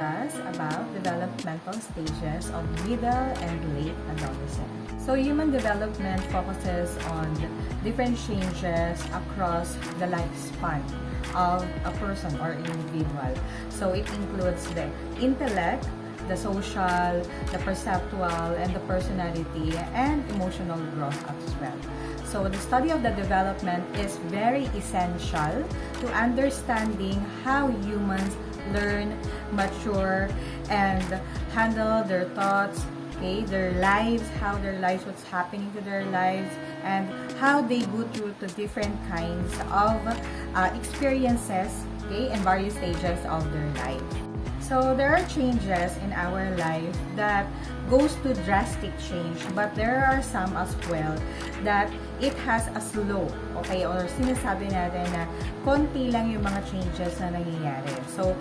discuss about developmental stages of middle and late adolescence. So human development focuses on different changes across the lifespan of a person or individual. So it includes the intellect, the social, the perceptual, and the personality and emotional growth as well. So the study of the development is very essential to understanding how humans learn, mature, and handle their thoughts, okay, their lives, how their lives, what's happening to their lives, and how they go through to different kinds of experiences, okay, in various stages of their life. So there are changes in our life that goes to drastic change, but there are some as well that it has a slow, okay, or sinasabi natin na konti lang yung mga changes na nangyayari. So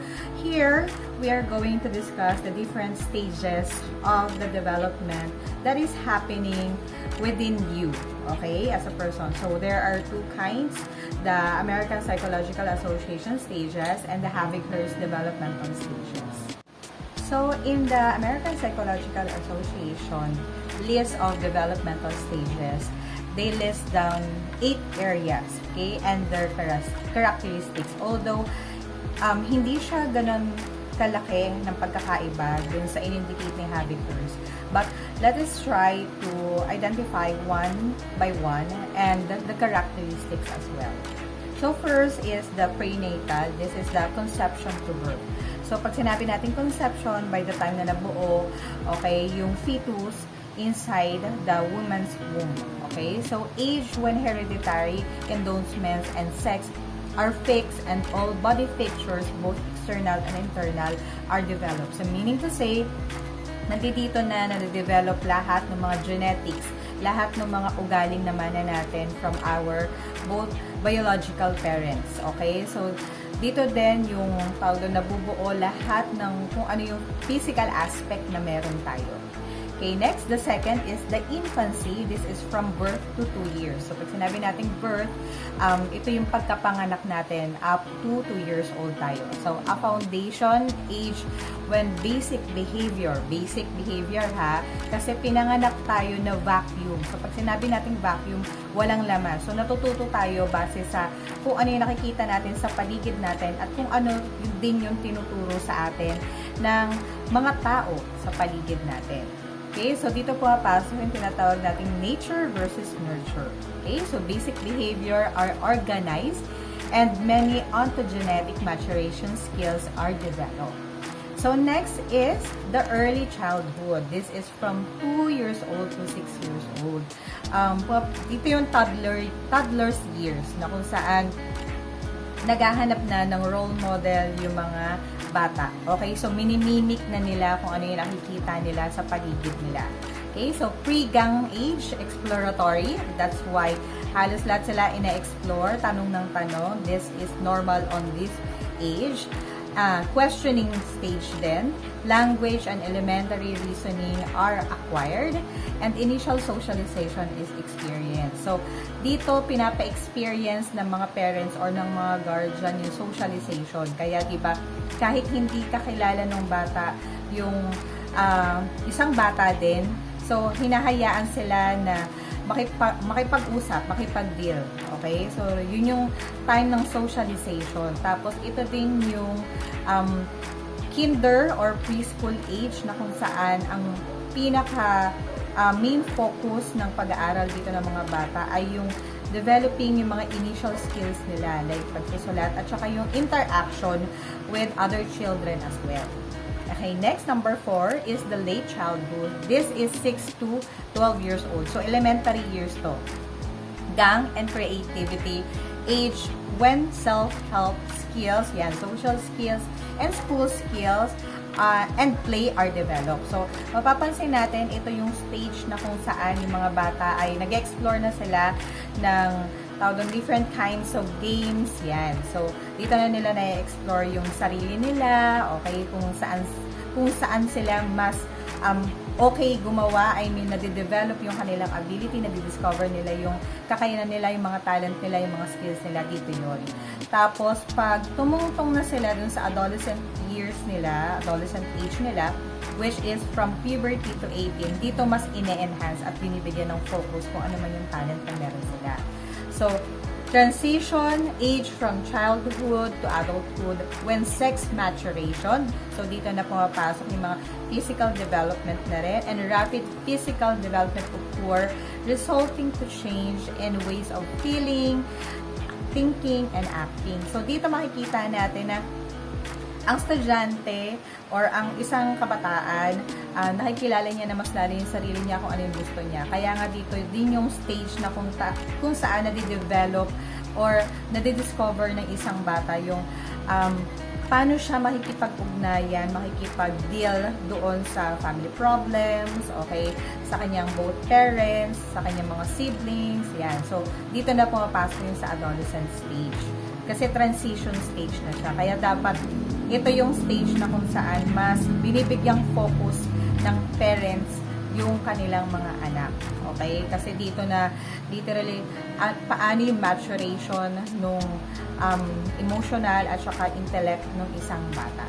here, we are going to discuss the different stages of the development that is happening within you, okay, as a person. So there are two kinds, the American Psychological Association stages and the Havighurst developmental stages. So in the American Psychological Association list of developmental stages, they list down 8 areas, okay, and their characteristics. Although hindi siya ganun kalaki ng pagkakaiba dun sa in-indicate ni Havighurst. But let us try to identify one by one and the characteristics as well. So first is the prenatal. This is the conception to birth. So pag sinabi natin conception, by the time na nabuo, okay, yung fetus inside the woman's womb. Okay? So age when hereditary, endowments, and sex are fixed and all body features, both external and internal, are developed. So meaning to say, nandito na na-develop lahat ng mga genetics, lahat ng mga ugaling naman na natin from our both biological parents. Okay? So dito din yung tawag doon, nabubuo lahat ng kung ano yung physical aspect na meron tayo. Okay, next, the second is the infancy. This is from birth to 2 years. So, pag sinabi natin birth, ito yung pagkapanganak natin up to 2 years old tayo. So, a foundation age when basic behavior ha, kasi pinanganak tayo na vacuum. So, pag sinabi natin vacuum, walang laman. So, natututo tayo base sa kung ano yung nakikita natin sa paligid natin at kung ano din yung tinuturo sa atin ng mga tao sa paligid natin. Okay, so dito po papasok yung tinatawag nating nature versus nurture. Okay, so basic behavior are organized and many ontogenetic maturation skills are developed. So next is the early childhood. This is from 2 years old to 6 years old. Dito yung toddler's years na kung saan naghahanap na ng role model yung mga bata. Okay, so minimimic na nila kung ano yung nakikita nila sa paligid nila. Okay, so pre-gang age, exploratory. That's why halos lahat sila ina-explore, tanong ng tanong. This is normal on this age. Questioning stage then, language and elementary reasoning are acquired, and initial socialization is experienced. So, dito pinapa-experience ng mga parents or ng mga guardian yung socialization. Kaya, diba, kahit hindi kakilala ng bata, yung isang bata din, so, hinahayaan sila na makipag-usap, makipag-deal. Okay? So, yun yung time ng socialization. Tapos, ito din yung kinder or preschool age na kung saan ang pinaka main focus ng pag-aaral dito ng mga bata ay yung developing yung mga initial skills nila, like pagsusulat at saka yung interaction with other children as well. Okay, next, number 4 is the late childhood. This is 6 to 12 years old. So, elementary years to. Gang and creativity age when self-help skills, yan, social skills, and school skills and play are developed. So, mapapansin natin, ito yung stage na kung saan yung mga bata ay nag-explore na sila ng different kinds of games, yan. So, dito na nila na-explore yung sarili nila, okay, kung saan sila mas okay gumawa, I mean, nade-develop yung kanilang ability, nade-discover nila yung kakayanan nila, yung mga talent nila, yung mga skills nila, dito yun. Tapos, pag tumungtong na sila dun sa adolescent years nila, adolescent age nila, which is from puberty to 18, dito mas ine-enhance at binibigyan ng focus kung ano man yung talent na meron sila. So, transition age from childhood to adulthood when sex maturation. So, dito na pumapasok yung mga physical development na rin, and rapid physical development occur, resulting to change in ways of feeling, thinking, and acting. So, dito makikita natin na ang estudyante or ang isang kabataan, nakikilala niya na mas lalo yung sarili niya kung ano yung gusto niya. Kaya nga dito din yung stage na kung saan nade-develop or nade-discover ng isang bata yung paano siya makikipag-ugnayan, makikipag-deal doon sa family problems, okay, sa kanyang both parents, sa kanyang mga siblings, yan. So, dito na pumapasok yung sa adolescent stage. Kasi transition stage na siya. Kaya dapat ito yung stage na kung saan mas binibigyang focus ng parents yung kanilang mga anak. Okay? Kasi dito na literally paano yung maturation nung emotional at saka intellect ng isang bata.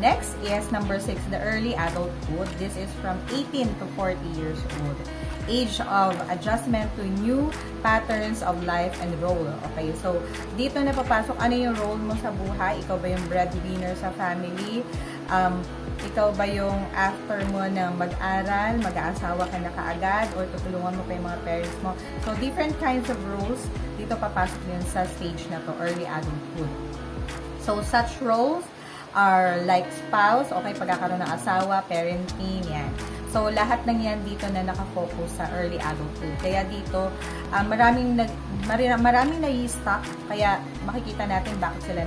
Next is number 6, the early adulthood. This is from 18 to 40 years old. Age of adjustment to new patterns of life and role. Okay, so dito na papasok ano yung role mo sa buhay. Ikaw ba yung breadwinner sa family? Ikaw ba yung after mo na mag-aral, mag-aasawa ka na kaagad, or tutulungan mo pa yung mga parents mo? So, different kinds of roles, dito papasok yun sa stage na to, early adulthood. So, such roles are like spouse, okay, pagkakaroon ng asawa, parenting, yan. So, lahat ng yan dito na nakafocus sa early adulthood. Kaya dito, maraming na-stuck, kaya makikita natin bakit sila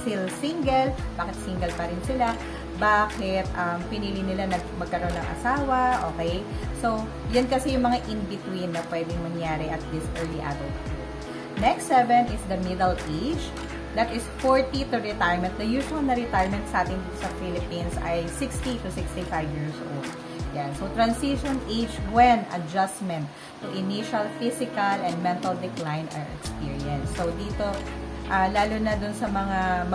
still single, bakit single pa rin sila, bakit pinili nila magkaroon ng asawa, okay? So, yan kasi yung mga in-between na pwedeng mangyari at this early adulthood. Next, 7 is the middle age. That is 40 to retirement. The usual na retirement sa atin dito sa Philippines ay 60 to 65 years old. Yan. So, transition age when adjustment to initial physical and mental decline are experienced. So, dito, lalo na dun sa mga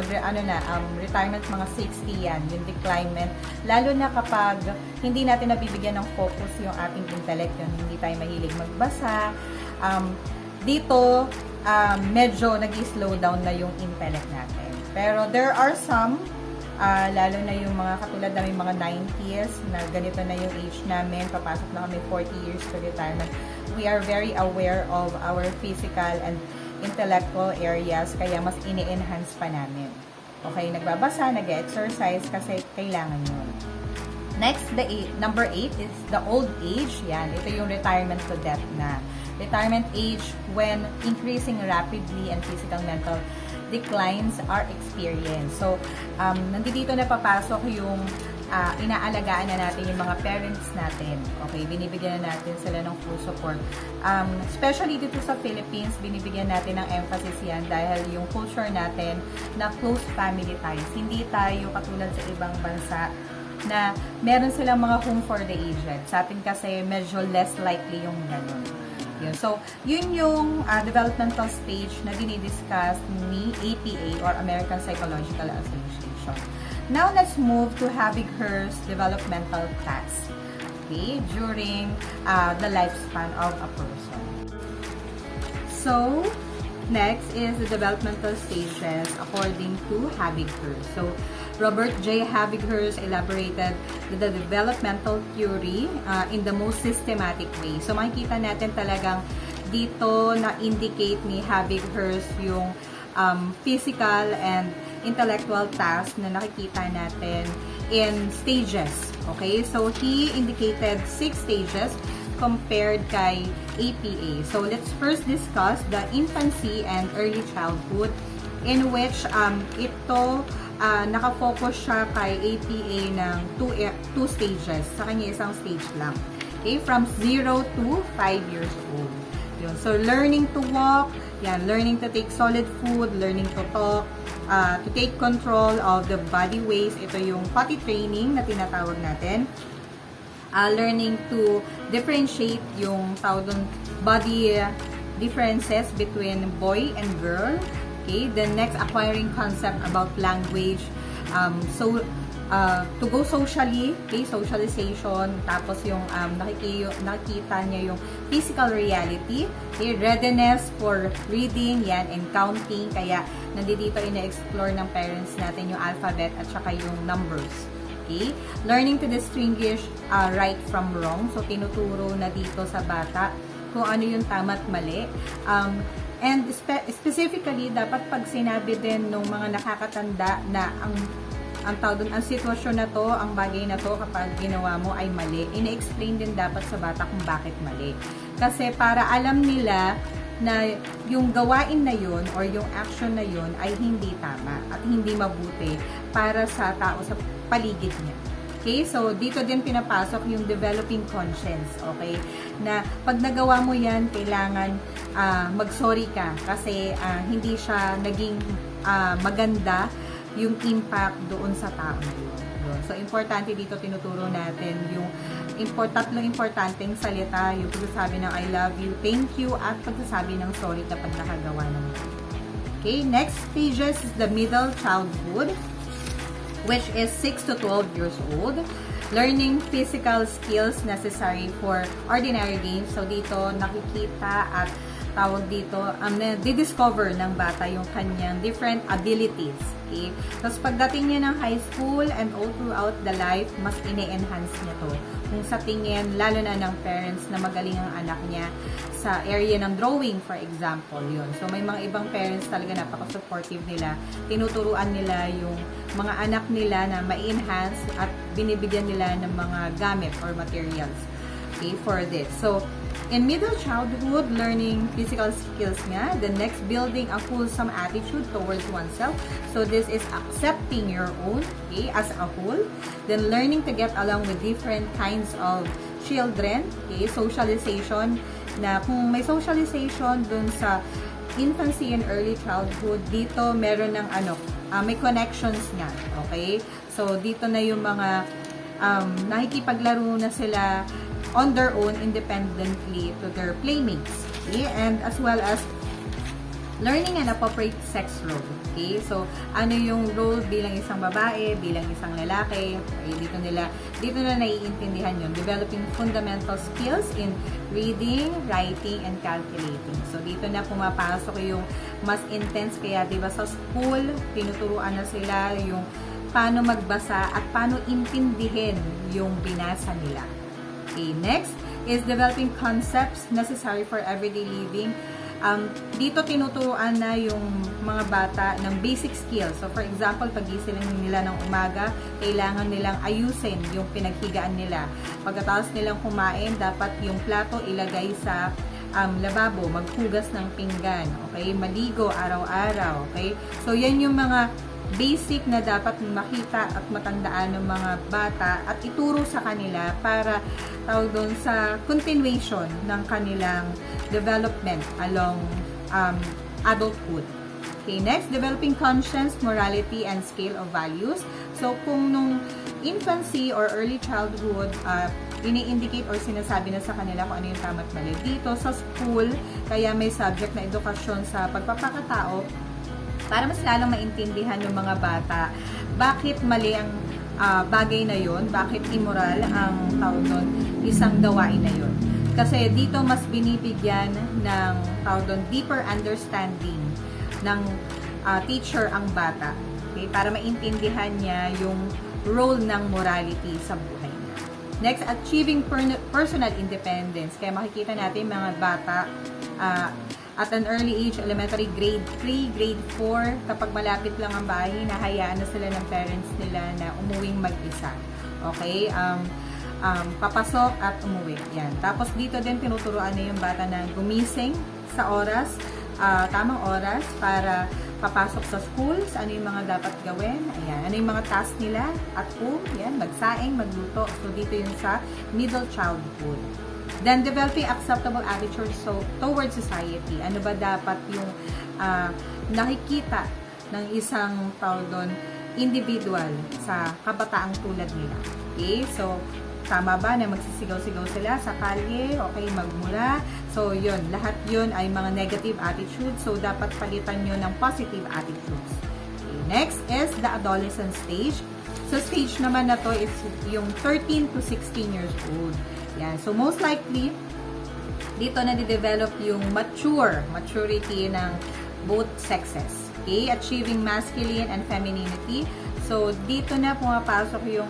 retirement, mga 60 yan, yung declinement. Lalo na kapag hindi natin nabibigyan ng focus yung ating intellect, yung hindi tayo mahilig magbasa. Dito, medyo nag-slow down na yung intellect natin. Pero there are some, lalo na yung mga katulad na may mga 90s, na ganito na yung age namin, papasok na kami 40 years to retirement. We are very aware of our physical and intellectual areas, kaya mas ini-enhance pa namin. Okay, nagbabasa, nag-exercise kasi kailangan yun. Next, number 8 is the old age. Yan, ito yung retirement to death na. Retirement age when increasing rapidly and physical mental declines are experienced. So, nandito na papasok yung inaalagaan na natin yung mga parents natin. Okay, binibigyan na natin sila ng full support. Especially dito sa Philippines, binibigyan natin ng emphasis yan dahil yung culture natin na close family ties. Hindi tayo katulad sa ibang bansa na meron silang mga home for the aged. Sa atin kasi medyo less likely yung ganun. Yun. So, yun yung developmental stage na dinidiscuss ni APA or American Psychological Association. Now, let's move to Havighurst developmental task, okay, during the lifespan of a person. So, next is the developmental stages according to Havighurst. So, Robert J. Havighurst elaborated the developmental theory in the most systematic way. So, makikita natin talagang dito na-indicate ni Havighurst yung physical and intellectual tasks na nakikita natin in stages. Okay? So, he indicated 6 stages compared kay APA. So, let's first discuss the infancy and early childhood in which ito nakafocus siya kay APA ng 2 stages. Sa kanya isang stage lang. Okay? From 0 to 5 years old. Yun. So, learning to walk, yan, learning to take solid food, learning to talk, to take control of the body ways. Ito yung potty training na tinatawag natin. learning to differentiate yung tawag doon, body differences between boy and girl. Okay, then next, acquiring concept about language. To go socially, okay, socialization, tapos yung nakikita niya yung physical reality, okay, readiness for reading, yan, and counting, kaya nandito ina-explore ng parents natin yung alphabet at saka yung numbers. Okay, learning to distinguish right from wrong, so tinuturo na dito sa bata kung ano yung tama at mali. And specifically, dapat pag sinabi din ng mga nakakatanda na ang tawag doon, ang sitwasyon na to, ang bagay na to, kapag ginawa mo ay mali, ina-explain din dapat sa bata kung bakit mali. Kasi para alam nila na yung gawain na yun or yung action na yun ay hindi tama at hindi mabuti para sa tao sa paligid niya. Okay, so dito din pinapasok yung developing conscience, okay? Na pag nagawa mo yan, kailangan mag-sorry ka kasi hindi siya naging maganda yung impact doon sa tao na yun. So, importante dito tinuturo natin yung tatlong importanteng salita, yung pagsasabi ng I love you, thank you, at pagsasabi ng sorry kapag nakagawa ng mali. Okay, next stages is the middle childhood, which is 6 to 12 years old. Learning physical skills necessary for ordinary games. So, dito nakikita at tawag dito, di-discover ng bata yung kanyang different abilities. Okay? Tapos pagdating niya ng high school and all throughout the life, mas ine-enhance niya to. Kung sa tingin, lalo na ng parents na magaling ang anak niya sa area ng drawing, for example, yun. So, may mga ibang parents talaga napaka-supportive nila. Tinuturuan nila yung mga anak nila na ma-enhance at binibigyan nila ng mga gamit or materials, okay, for this. So, in middle childhood, learning physical skills nga. The next, building a wholesome attitude towards oneself. So, this is accepting your own, okay, as a whole. Then, learning to get along with different kinds of children, okay, socialization, na kung may socialization dun sa infancy and early childhood, dito meron ng may connections nga, okay? So, dito na yung mga nakikipaglaro na sila on their own independently to their playmates, okay? And as well as learning an appropriate sex role, okay? So, ano yung role bilang isang babae, bilang isang lalaki, okay? Dito na naiintindihan yun. Developing fundamental skills in reading, writing, and calculating. So, dito na pumapasok yung mas intense, kaya diba sa school, tinuturuan na sila yung paano magbasa at paano intindihin yung binasa nila. Okay, next is developing concepts necessary for everyday living. Dito tinuturuan na yung mga bata ng basic skills. So, for example, pagising nila ng umaga, kailangan nilang ayusin yung pinaghigaan nila. Pagkatapos nilang kumain, dapat yung plato ilagay sa lababo, maghugas ng pinggan, okay? Maligo araw-araw, okay? So, yan yung mga basic na dapat makita at matandaan ng mga bata at ituro sa kanila para tawag doon sa continuation ng kanilang development along adulthood. Okay, next, developing conscience, morality, and scale of values. So, kung nung infancy or early childhood, ini-indicate or sinasabi na sa kanila kung ano yung tama at mali. Dito sa school, kaya may subject na edukasyon sa pagpapakatao, para mas lalong maintindihan ng mga bata bakit mali ang bagay na yon, bakit immoral ang tawag doon, isang gawain na yon. Kasi dito mas binibigyan ng tawag doon, deeper understanding ng teacher ang bata. Okay? Para maintindihan niya yung role ng morality sa buhay niya. Next, achieving personal independence. Kaya makikita natin mga bata at an early age, elementary, grade 3, grade 4, kapag malapit lang ang bahay, hinahayaan na sila ng parents nila na umuwing mag-isa. Okay? Papasok at umuwi. Yan. Tapos dito din tinuturuan na yung bata na gumising sa oras, tamang oras para papasok sa schools, ano yung mga dapat gawin, ayan, ano yung mga task nila at home, yan, magsaing, magluto. So dito yung sa middle childhood. Then, developing acceptable attitudes towards society. Ano ba dapat yung nakikita ng isang tawag doon, individual sa kabataang tulad nila. Okay? So, Tama ba na magsisigaw-sigaw sila sa kalye? Okay, magmura. So, yun. Lahat yun ay mga negative attitudes. So, dapat palitan nyo ng positive attitudes. Okay, next is the adolescent stage. So, stage naman na to is yung 13 to 16 years old. Yan. So, most likely, dito na di-develop yung maturity ng both sexes. Okay? Achieving masculine and femininity. So, dito na pumapasok yung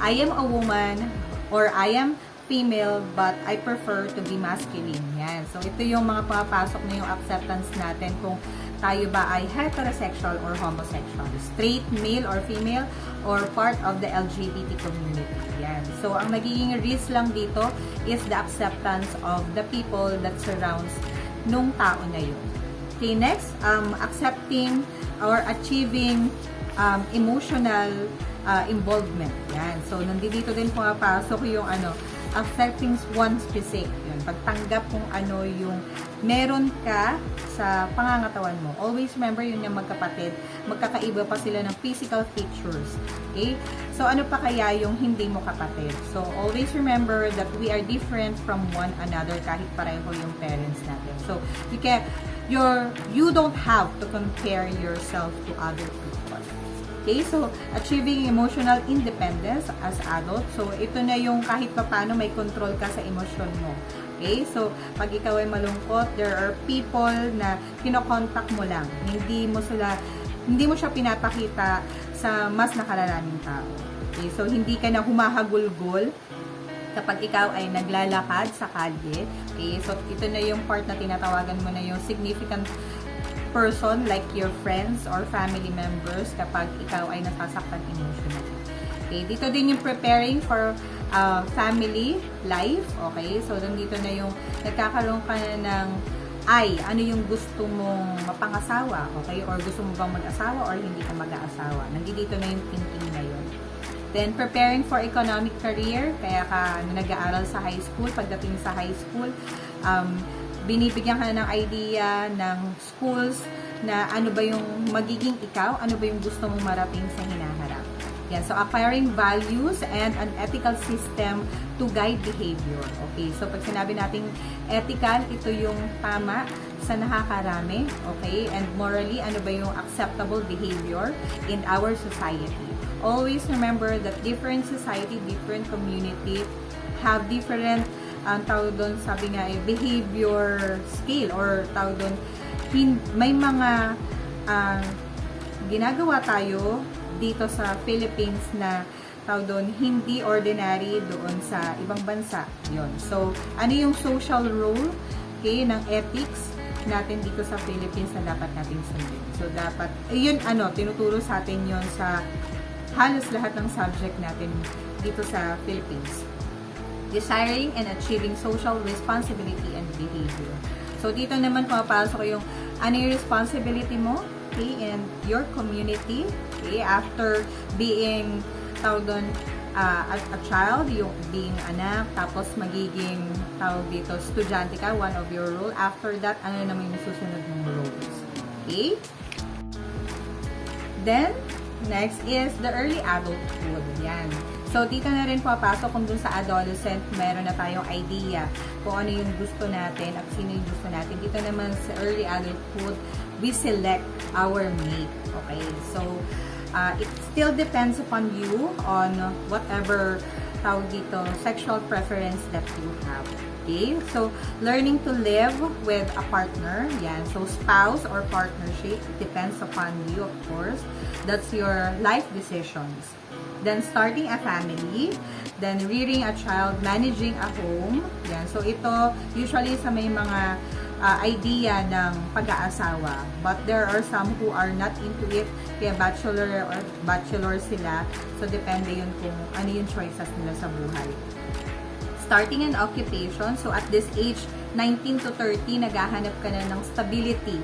I am a woman or I am female but I prefer to be masculine. Yan. So, ito yung mga pumapasok na yung acceptance natin kung tayo ba ay heterosexual or homosexual, straight, male or female, or part of the LGBT community. Yan. So, ang nagiging risk lang dito is the acceptance of the people that surrounds nung tao na yun. Okay, next, accepting or achieving emotional involvement. Yan. So, nandito din pumapasok yung accepting one's physique. Yun. Pagtanggap kung ano yung meron ka sa pangangatawan mo. Always remember yun yung magkapatid. Magkakaiba pa sila ng physical features. Okay? So, ano pa kaya yung hindi mo kapatid? So, always remember that we are different from one another kahit pareho yung parents natin. So, you don't have to compare yourself to other people. Okay, so achieving emotional independence as adult. So, ito na yung kahit paano may control ka sa emosyon mo. Okay, so pag ikaw ay malungkot, there are people na kinokontak mo lang. Hindi mo siya pinapakita sa mas nakalalaming tao. Okay, so hindi ka na humahagulgol kapag ikaw ay naglalakad sa kalye. Okay, so ito na yung part na tinatawagan mo na yung significant person like your friends or family members kapag ikaw ay nasasaktan emotionally. Okay, dito din yung preparing for family life. Okay, so dito na yung nagkakaroon ka na ng ano yung gusto mong mapangasawa, okay, or gusto mo bang mag-asawa or hindi ka mag-aasawa. Nandito na yung thinking na yun. Then, preparing for economic career, kaya ka nag-aaral sa high school, pagdating sa high school, binibigyan ka ng idea ng schools na ano ba yung magiging ikaw, ano ba yung gusto mong marating sa hinaharap. Yan, so acquiring values and an ethical system to guide behavior. Okay, so pag sinabi nating ethical, ito yung tama sa nakakarami, okay, and morally, ano ba yung acceptable behavior in our society. Always remember that different society, different community have different tawag doon, sabi nga behavior scale or tawag doon, may mga ginagawa tayo dito sa Philippines na tawag doon, hindi ordinary doon sa ibang bansa. Yon. So, ano yung social role, okay, ng ethics natin dito sa Philippines na dapat natin sundin. So, dapat, yun, tinuturo sa atin yon sa halos lahat ng subject natin dito sa Philippines. Desiring and achieving social responsibility and behavior. So, dito naman pumapasok yung ano yung responsibility mo, okay, and your community, okay, after being, tawag doon, a child, yung being anak, tapos magiging, tawag dito, estudyante ka, one of your role. After that, ano naman yung susunod mong roles. Okay? Then, next is the early adulthood. Yan. So, dito na rin papasok kung dun sa adolescent, meron na tayong idea kung ano yung gusto natin at sino yung gusto natin. Dito naman sa early adulthood, we select our mate. Okay? So, it still depends upon you on whatever tawag dito, sexual preference that you have. Okay? So, learning to live with a partner. Yan. So, spouse or partnership, it depends upon you, of course. That's your life decisions. Then, starting a family. Then, rearing a child, managing a home. Yan. So, ito, usually sa may mga idea ng pag-aasawa. But there are some who are not into it. Kaya bachelor sila. So, depende yun kung ano yung choices nila sa buhay. Starting an occupation. So, at this age, 19 to 30, naghahanap ka na ng stability.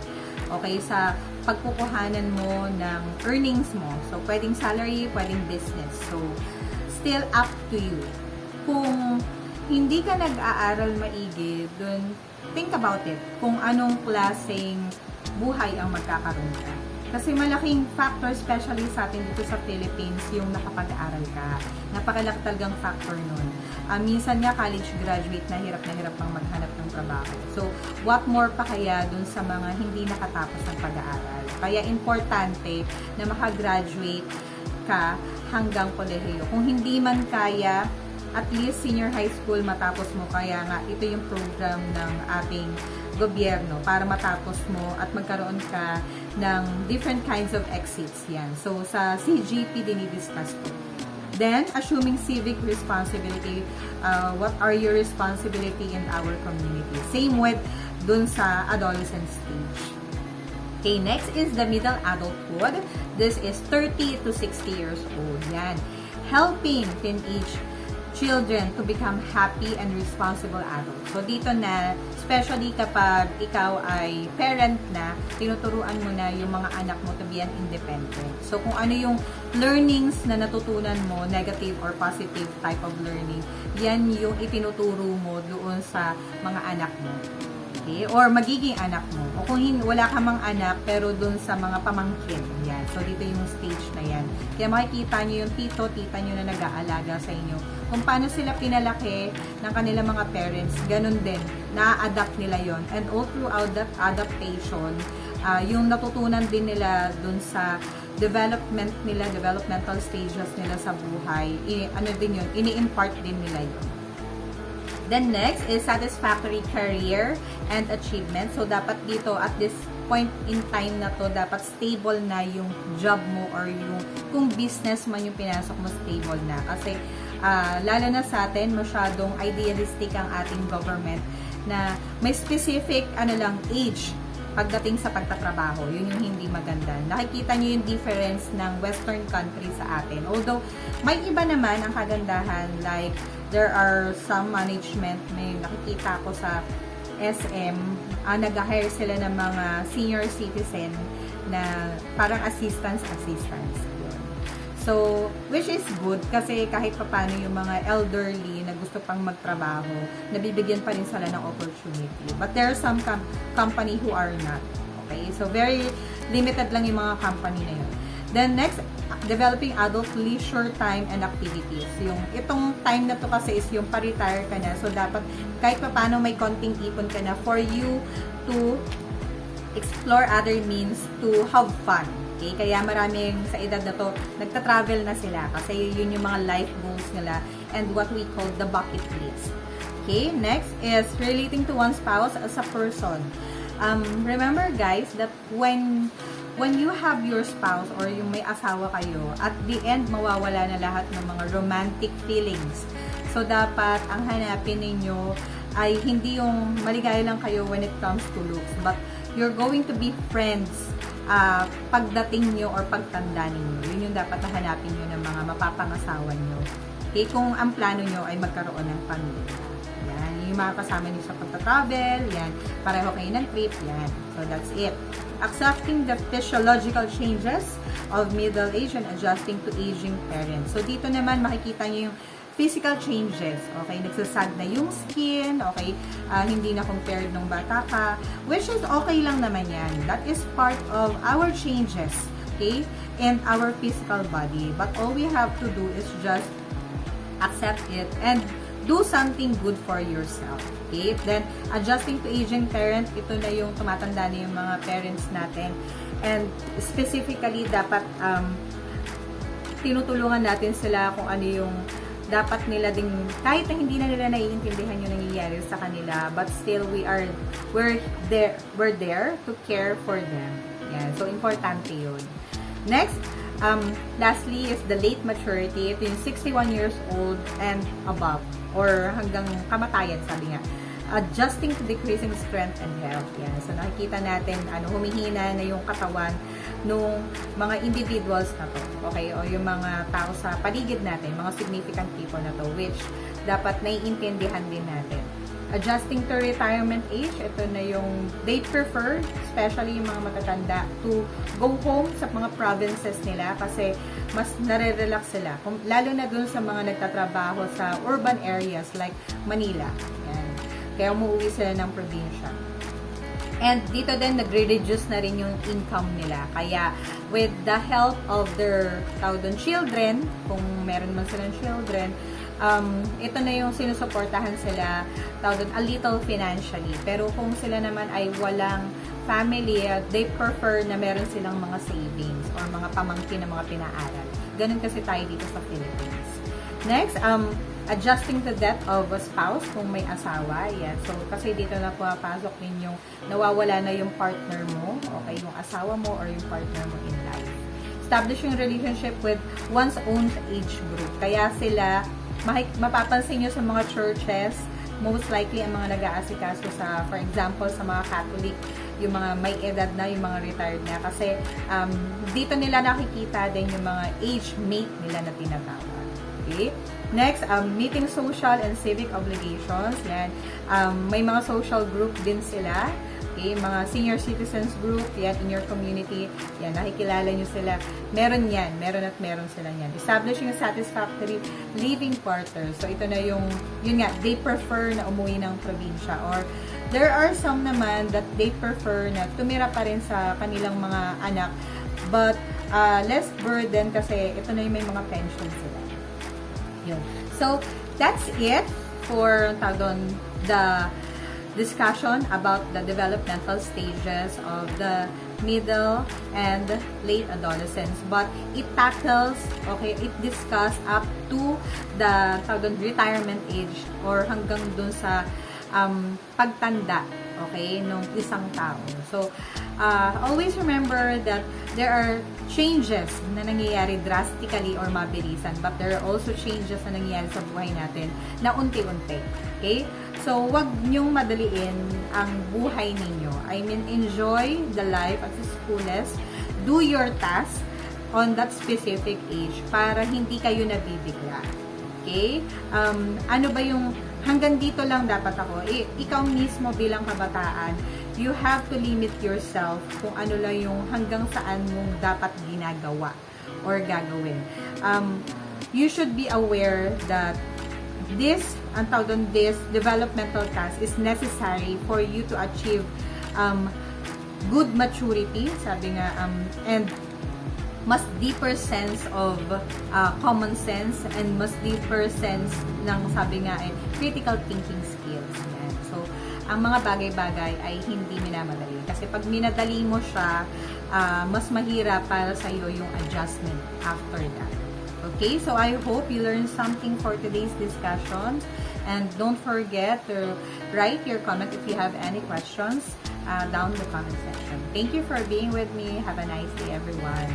Okay, sa pagkukuhanan mo ng earnings mo. So, pwedeng salary, pwedeng business. So, still up to you. Kung hindi ka nag-aaral maigi, dun, think about it. Kung anong klaseng buhay ang magkakaroon ka. Kasi malaking factor, especially sa atin dito sa Philippines, yung nakapag-aral ka. Napakalaki talagang factor nun. Minsan nga, college graduate na hirap pang maghanap ng trabaho. So, what more pa kaya dun sa mga hindi nakatapos ng pag-aaral? Kaya importante na makagraduate ka hanggang kolehiyo. Kung hindi man kaya, at least senior high school matapos mo. Kaya nga, ito yung program ng ating gobyerno para matapos mo at magkaroon ka ng different kinds of exits yan. So, sa CGP, dinidiscuss ko. Then, assuming civic responsibility, what are your responsibility in our community? Same with dun sa adolescent stage. Okay, next is the middle adulthood. This is 30 to 60 years old. Yan. Helping teenage children to become happy and responsible adults. So, dito na, especially kapag ikaw ay parent na, tinuturuan mo na yung mga anak mo to be an independent. So, kung ano yung learnings na natutunan mo, negative or positive type of learning, yan yung itinuturo mo doon sa mga anak mo. Okay? Or magiging anak mo. O kung wala ka mang anak, pero dun sa mga pamangkin. Yan. So, dito yung stage na yan. Kaya makikita nyo yung tito, tita nyo na nag-aalaga sa inyo. Kung paano sila pinalaki ng kanilang mga parents, ganun din. Na-adapt nila yon. And all throughout that adaptation, yung natutunan din nila dun sa developmental stages nila sa buhay, ano din yun, ini-impart din nila yun. Then next is satisfactory career and achievement. So, dapat dito at this point in time na to, dapat stable na yung job mo or yung kung business man yung pinasok mo, stable na. Kasi, lalo na sa atin, masyadong idealistic ang ating government na may specific, age pagdating sa pagtatrabaho. Yun yung hindi maganda. Nakikita nyo yung difference ng Western country sa atin. Although, may iba naman ang kagandahan, like, there are some management, may nakikita ko sa SM, nag-hire sila ng mga senior citizen na parang assistants. Yun. So, which is good kasi kahit paano yung mga elderly na gusto pang magtrabaho, nabibigyan pa rin sila ng opportunity. But there are some company who are not. Okay? So, very limited lang yung mga company na yun. Then, next, developing adult leisure time and activities. Yung itong time na to kasi is yung pa-retire ka na. So, dapat kahit pa paano may konting ipon ka na for you to explore other means to have fun. Okay? Kaya maraming sa edad na to, nagta-travel na sila kasi yun yung mga life goals nila and what we call the bucket list. Okay? Next is relating to one's spouse as a person. Remember guys that when you have your spouse or yung may asawa kayo, at the end, mawawala na lahat ng mga romantic feelings. So, dapat ang hanapin ninyo ay hindi yung maligaya lang kayo when it comes to looks, but you're going to be friends pagdating nyo or pagtanda ninyo. Yun yung dapat na hanapin nyo ng mga mapapangasawa nyo. Okay? Kung ang plano nyo ay magkaroon ng pamilya. Yan. Yung mga kasama nyo sa pagta-travel, yan. Pareho kayo ng trip, yan. So, that's it. Accepting the physiological changes of middle age and adjusting to aging parents. So, dito naman makikita nyo yung physical changes. Okay, nagsasag na yung skin. Okay, hindi na compared nung bata ka. Which is okay lang naman yan. That is part of our changes. Okay, in our physical body. But all we have to do is just accept it and do something good for yourself. Okay? Then, adjusting to aging parent, ito na yung tumatanda na yung mga parents natin. And, specifically, dapat tinutulungan natin sila kung ano yung dapat nila ding, kahit na hindi na nila naiintindihan yung nangyayari sa kanila, but still, we're there to care for them. Yan. So, importante yun. Next, lastly is the late maturity. Ito yung 61 years old and above. Or hanggang kamatayan, sabi nga. Adjusting to decreasing strength and health. Yan. So, nakikita natin, humihina na yung katawan nung mga individuals na to. Okay? O yung mga tao sa paligid natin, mga significant people na to, which dapat naiintindihan din natin. Adjusting to retirement age, ito na yung they prefer, especially yung mga matatanda, to go home sa mga provinces nila kasi mas nare-relax sila. Lalo na dun sa mga nagtatrabaho sa urban areas like Manila. Yan. Kaya umuwi sila ng probinsya. And dito din, nagre-reduce na rin yung income nila. Kaya, with the help of their children, kung meron man silang children, ito na yung sinusuportahan sila, a little financially. Pero kung sila naman ay walang family, they prefer na meron silang mga savings or mga pamangkin na mga pinaaral. Ganun kasi tayo dito sa Philippines. Next, adjusting the debt of a spouse kung may asawa. Yan. So, kasi dito na pumapasok din yung nawawala na yung partner mo, okay, yung asawa mo or yung partner mo in life. Establishing relationship with one's own age group. Kaya sila, mapapansin nyo sa mga churches, most likely ang mga nag-aasikaso sa, for example, sa mga Catholic, yung mga may edad na, yung mga retired na. Kasi dito nila nakikita din yung mga age mate nila na tinatawag. Okay? Next, meeting social and civic obligations. Yan. May mga social group din sila. Okay? Mga senior citizens group. Yan, in your community. Yan, nakikilala nyo sila. Meron yan. Meron at meron sila yan. Establishing a satisfactory living quarters. So, ito na yung, yun nga, they prefer na umuwi ng probinsya. Or, there are some naman that they prefer na tumira pa rin sa kanilang mga anak. But, less burden kasi ito na yung may mga pension sila. Yun. So, that's it for the discussion about the developmental stages of the middle and late adolescence. But it tackles, okay, it discuss up to the retirement age or hanggang dun sa pagtanda, okay, nung isang tao. So, always remember that there are changes na nangyayari drastically or mabilisan, but there are also changes na nangyayari sa buhay natin na unti-unti. Okay? So, wag niyong madaliin ang buhay ninyo. I mean, enjoy the life at its fullest. Do your task on that specific age para hindi kayo nabibigla. Okay? Ano ba yung hanggang dito lang dapat ako? Ikaw mismo bilang kabataan, you have to limit yourself kung ano lang yung hanggang saan mong dapat ginagawa or gagawin. You should be aware that this developmental task is necessary for you to achieve good maturity, sabi nga, and mas deeper sense of common sense and mas deeper sense ng, sabi nga, critical thinking skills. Yan. So, ang mga bagay-bagay ay hindi minamadali. Kasi pag minadali mo siya, mas mahirap para sa iyo yung adjustment after that. Okay? So, I hope you learned something for today's discussion. And don't forget to write your comment if you have any questions down in the comment section. Thank you for being with me. Have a nice day, everyone.